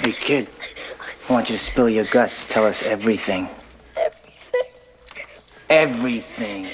Hey, kid. I want you to spill your guts. Tell us everything. Everything.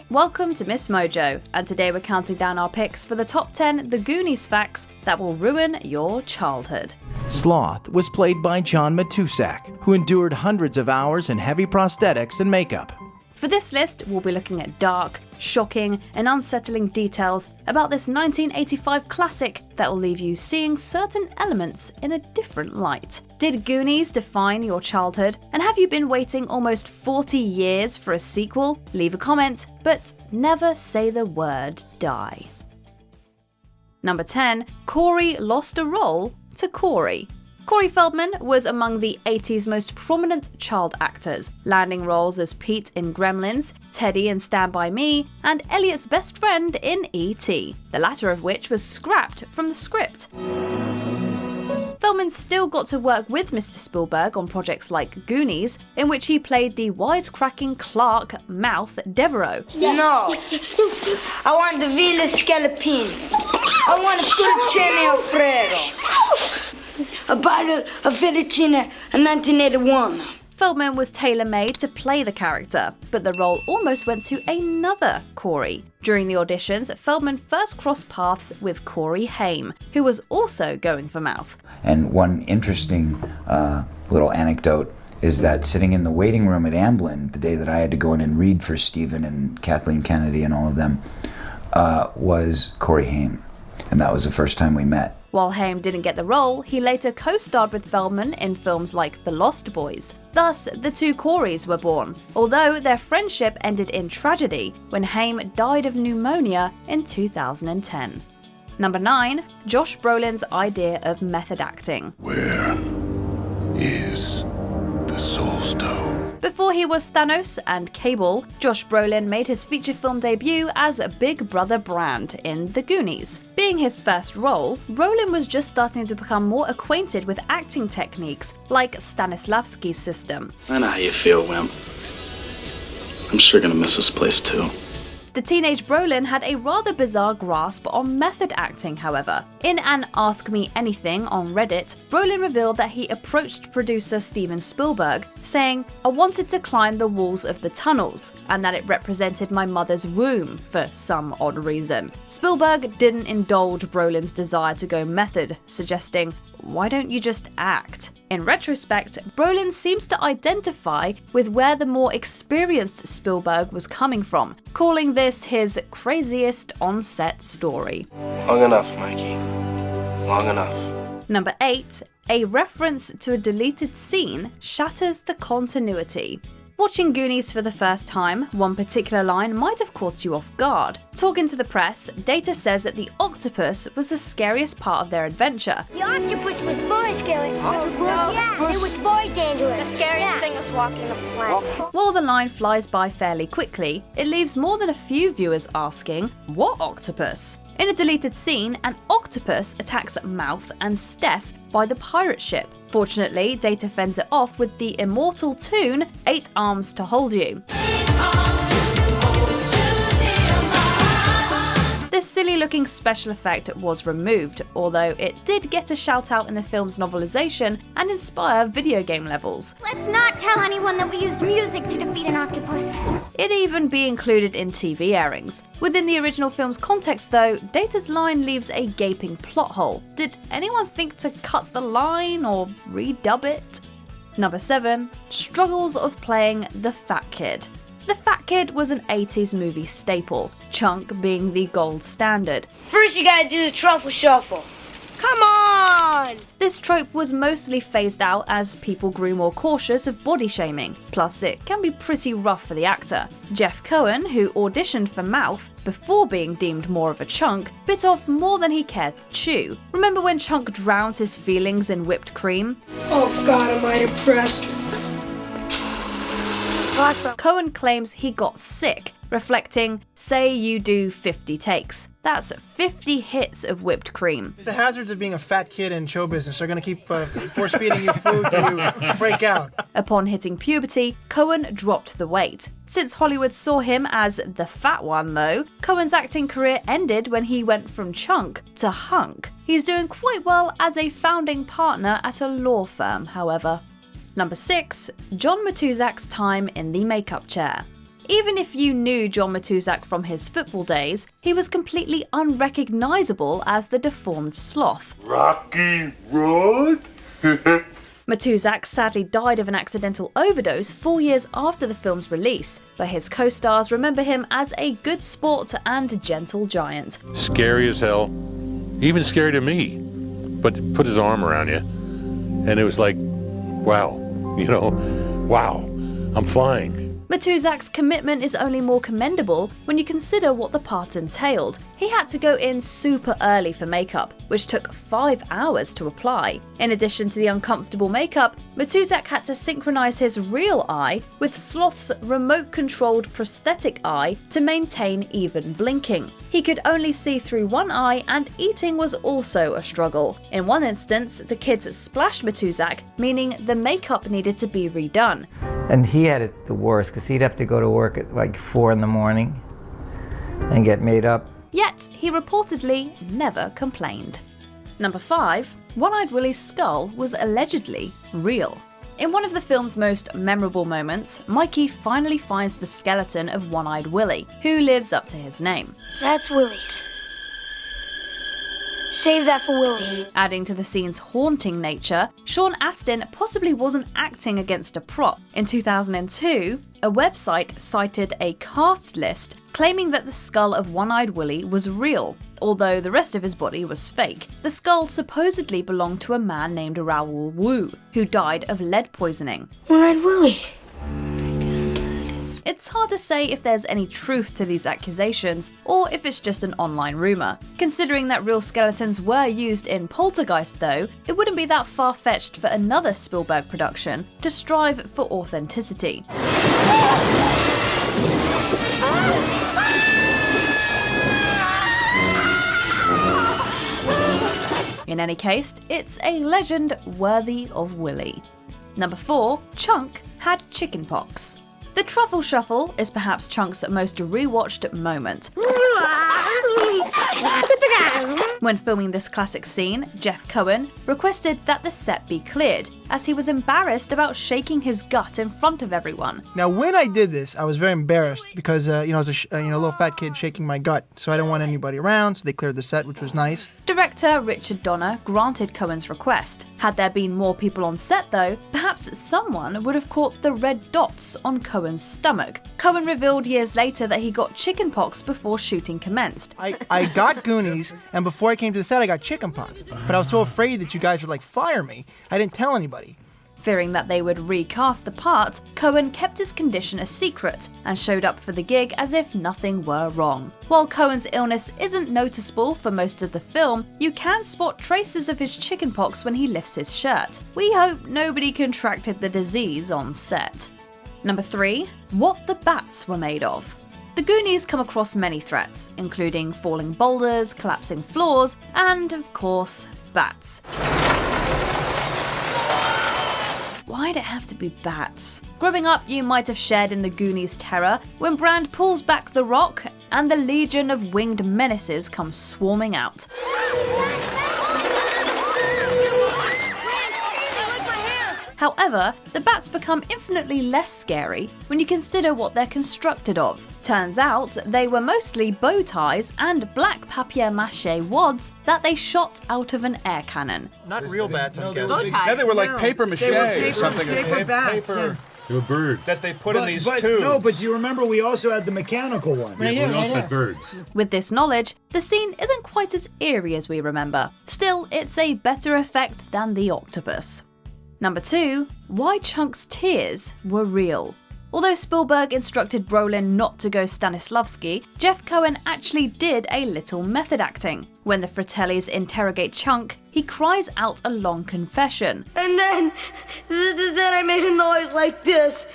Welcome to MsMojo, and today we're counting down our picks for the top 10 The Goonies facts that will ruin your childhood. Sloth was played by John Matusak, who endured hundreds of hours in heavy prosthetics and makeup. For this list, we'll be looking at dark, shocking, and unsettling details about this 1985 classic that will leave you seeing certain elements in a different light. Did Goonies define your childhood? And have you been waiting almost 40 years for a sequel? Leave a comment, but never say the word die. Number 10. Corey lost a role to Corey. Corey Feldman was among the 80s most prominent child actors, landing roles as Pete in Gremlins, Teddy in Stand By Me, and Elliot's best friend in E.T., the latter of which was scrapped from the script. Feldman still got to work with Mr. Spielberg on projects like Goonies, in which he played the wisecracking Clark Mouth Devereaux. No, I want the Villa Scallopini. I want a fettuccine Alfredo. A bottle of fettuccine in 1981. Feldman was tailor-made to play the character, but the role almost went to another Corey. During the auditions, Feldman first crossed paths with Corey Haim, who was also going for Mouth. And one interesting little anecdote is that sitting in the waiting room at Amblin, the day that I had to go in and read for Stephen and Kathleen Kennedy and all of them, was Corey Haim. And that was the first time we met. While Haim didn't get the role, he later co-starred with Feldman in films like The Lost Boys. Thus, the two Coreys were born, although their friendship ended in tragedy when Haim died of pneumonia in 2010. Number 9. Josh Brolin's idea of method acting. Where is the Soul Stone? Before he was Thanos and Cable, Josh Brolin made his feature film debut as Big Brother Brand in The Goonies. Being his first role, Brolin was just starting to become more acquainted with acting techniques like Stanislavski's system. I know how you feel, Wim. I'm sure gonna miss this place too. The teenage Brolin had a rather bizarre grasp on method acting, however. In an Ask Me Anything on Reddit, Brolin revealed that he approached producer Steven Spielberg, saying, "I wanted to climb the walls of the tunnels, and that it represented my mother's womb for some odd reason." Spielberg didn't indulge Brolin's desire to go method, suggesting, "Why don't you just act?" In retrospect, Brolin seems to identify with where the more experienced Spielberg was coming from, calling this his craziest on-set story. Long enough, Mikey. Long enough. Number 8. A reference to a deleted scene shatters the continuity. Watching Goonies for the first time, one particular line might have caught you off guard. Talking to the press, Data says that the octopus was the scariest part of their adventure. The octopus was very scary. Oh, no. Yeah, it was very dangerous. The scariest thing was walking the planet. While the line flies by fairly quickly, it leaves more than a few viewers asking, what octopus? In a deleted scene, an octopus attacks Mouth and Steph by the pirate ship. Fortunately, Data fends it off with the immortal tune, 8 Arms to Hold You. This silly-looking special effect was removed, although it did get a shout-out in the film's novelization and inspire video game levels. Let's not tell anyone that we used music to defeat an octopus. It'd even be included in TV airings. Within the original film's context though, Data's line leaves a gaping plot hole. Did anyone think to cut the line or redub it? Number 7. Struggles of playing the fat kid. The Fat Kid was an 80s movie staple, Chunk being the gold standard. First you gotta do the truffle shuffle. Come on! This trope was mostly phased out as people grew more cautious of body shaming, plus it can be pretty rough for the actor. Jeff Cohen, who auditioned for Mouth before being deemed more of a chunk, bit off more than he cared to chew. Remember when Chunk drowns his feelings in whipped cream? Oh God, am I impressed? Cohen claims he got sick, reflecting, say you do 50 takes. That's 50 hits of whipped cream. The hazards of being a fat kid in show business are going to keep force-feeding you food till you break out. Upon hitting puberty, Cohen dropped the weight. Since Hollywood saw him as the fat one though, Cohen's acting career ended when he went from chunk to hunk. He's doing quite well as a founding partner at a law firm, however. Number 6. John Matuszak's time in the makeup chair. Even if you knew John Matuszak from his football days, he was completely unrecognisable as the deformed sloth. Rocky Road? Matuszak sadly died of an accidental overdose 4 years after the film's release, but his co-stars remember him as a good sport and gentle giant. Scary as hell. Even scary to me. But put his arm around you, and it was like, wow, wow, I'm flying. Matuszak's commitment is only more commendable when you consider what the part entailed. He had to go in super early for makeup, which took 5 hours to apply. In addition to the uncomfortable makeup, Matuszak had to synchronize his real eye with Sloth's remote-controlled prosthetic eye to maintain even blinking. He could only see through one eye, and eating was also a struggle. In one instance, the kids splashed Matuszak, meaning the makeup needed to be redone. And he had it the worst, because he'd have to go to work at like 4 in the morning and get made up. Yet, he reportedly never complained. Number 5. One-Eyed Willie's skull was allegedly real. In one of the film's most memorable moments, Mikey finally finds the skeleton of One-Eyed Willie, who lives up to his name. That's Willie's. Save that for Willie. Adding to the scene's haunting nature, Sean Astin possibly wasn't acting against a prop. In 2002, a website cited a cast list claiming that the skull of One-Eyed Willie was real, although the rest of his body was fake. The skull supposedly belonged to a man named Raoul Wu, who died of lead poisoning. One-Eyed Willie. It's hard to say if there's any truth to these accusations, or if it's just an online rumour. Considering that real skeletons were used in Poltergeist though, it wouldn't be that far-fetched for another Spielberg production to strive for authenticity. In any case, it's a legend worthy of Willie. Number 4. Chunk had chickenpox. The Truffle Shuffle is perhaps Chunk's most rewatched moment. When filming this classic scene, Jeff Cohen requested that the set be cleared, as he was embarrassed about shaking his gut in front of everyone. Now, when I did this, I was very embarrassed because, I was a little fat kid shaking my gut, so I didn't want anybody around, so they cleared the set, which was nice. Director Richard Donner granted Cohen's request. Had there been more people on set though, perhaps someone would have caught the red dots on Cohen's stomach. Cohen revealed years later that he got chickenpox before shooting commenced. I got Goonies, and before I came to the set, I got chickenpox. But I was so afraid that you guys would, fire me. I didn't tell anybody. Fearing that they would recast the part, Cohen kept his condition a secret and showed up for the gig as if nothing were wrong. While Cohen's illness isn't noticeable for most of the film, you can spot traces of his chickenpox when he lifts his shirt. We hope nobody contracted the disease on set. Number 3. What the bats were made of. The Goonies come across many threats, including falling boulders, collapsing floors, and, of course, bats. Why'd it have to be bats? Growing up, you might have shared in the Goonies' terror when Brand pulls back the rock and the legion of winged menaces come swarming out. However, the bats become infinitely less scary when you consider what they're constructed of. Turns out, they were mostly bow ties and black papier-mâché wads that they shot out of an air cannon. Not real bats, I'm guessing. Bow ties. Yeah, they were like paper-mâché or something. Paper bats. Yeah. They were birds. That they put in these tubes. No, but do you remember we also had the mechanical one? We also had birds. With this knowledge, the scene isn't quite as eerie as we remember. Still, it's a better effect than the octopus. Number 2. Why Chunk's tears were real. Although Spielberg instructed Brolin not to go Stanislavski, Jeff Cohen actually did a little method acting. When the Fratellis interrogate Chunk, he cries out a long confession. And then I made a noise like this.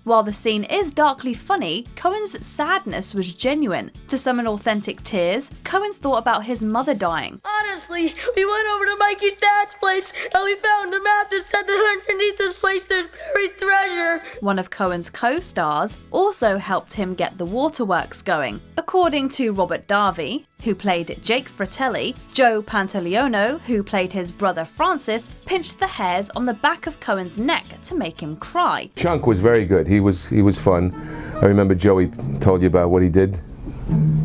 While the scene is darkly funny, Cohen's sadness was genuine. To summon authentic tears, Cohen thought about his mother dying. I honestly, we went over to Mikey's dad's place and we found a map that said that underneath this place there's buried treasure. One of Cohen's co-stars also helped him get the waterworks going. According to Robert Darby, who played Jake Fratelli, Joe Pantoliano, who played his brother Francis, pinched the hairs on the back of Cohen's neck to make him cry. Chunk was very good. He was fun. I remember Joey told you about what he did.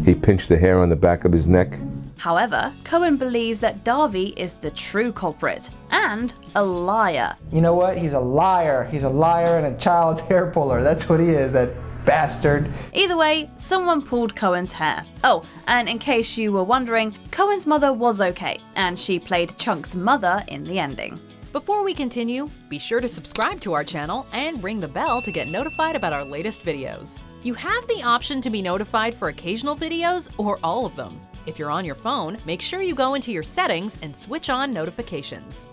He pinched the hair on the back of his neck. However, Cohen believes that Darby is the true culprit and a liar. You know what? He's a liar. He's a liar and a child's hair puller. That's what he is, that bastard. Either way, someone pulled Cohen's hair. Oh, and in case you were wondering, Cohen's mother was okay, and she played Chunk's mother in the ending. Before we continue, be sure to subscribe to our channel and ring the bell to get notified about our latest videos. You have the option to be notified for occasional videos or all of them. If you're on your phone, make sure you go into your settings and switch on notifications.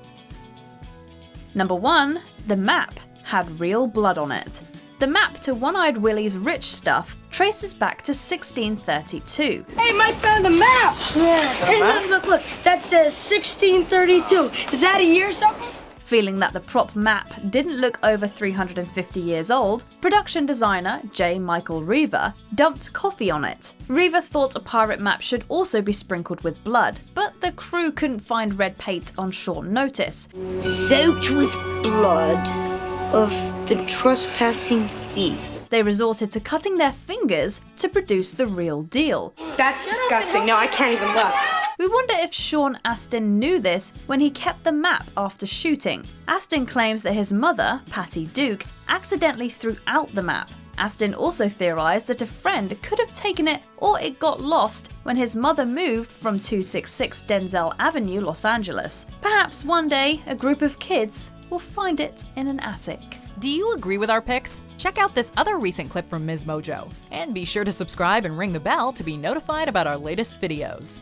Number 1. The map had real blood on it. The map to One-Eyed Willie's rich stuff traces back to 1632. Hey, Mike found the map! Yeah. Hey, look, that says 1632. Is that a year or something? Feeling that the prop map didn't look over 350 years old, production designer J. Michael Reaver dumped coffee on it. Reaver thought a pirate map should also be sprinkled with blood, but the crew couldn't find red paint on short notice. Soaked with blood of the trespassing thief. They resorted to cutting their fingers to produce the real deal. That's disgusting. No, I can't even look. We wonder if Sean Astin knew this when he kept the map after shooting. Astin claims that his mother, Patty Duke, accidentally threw out the map. Astin also theorized that a friend could have taken it or it got lost when his mother moved from 266 Denzel Avenue, Los Angeles. Perhaps one day a group of kids will find it in an attic. Do you agree with our picks? Check out this other recent clip from MsMojo. And be sure to subscribe and ring the bell to be notified about our latest videos.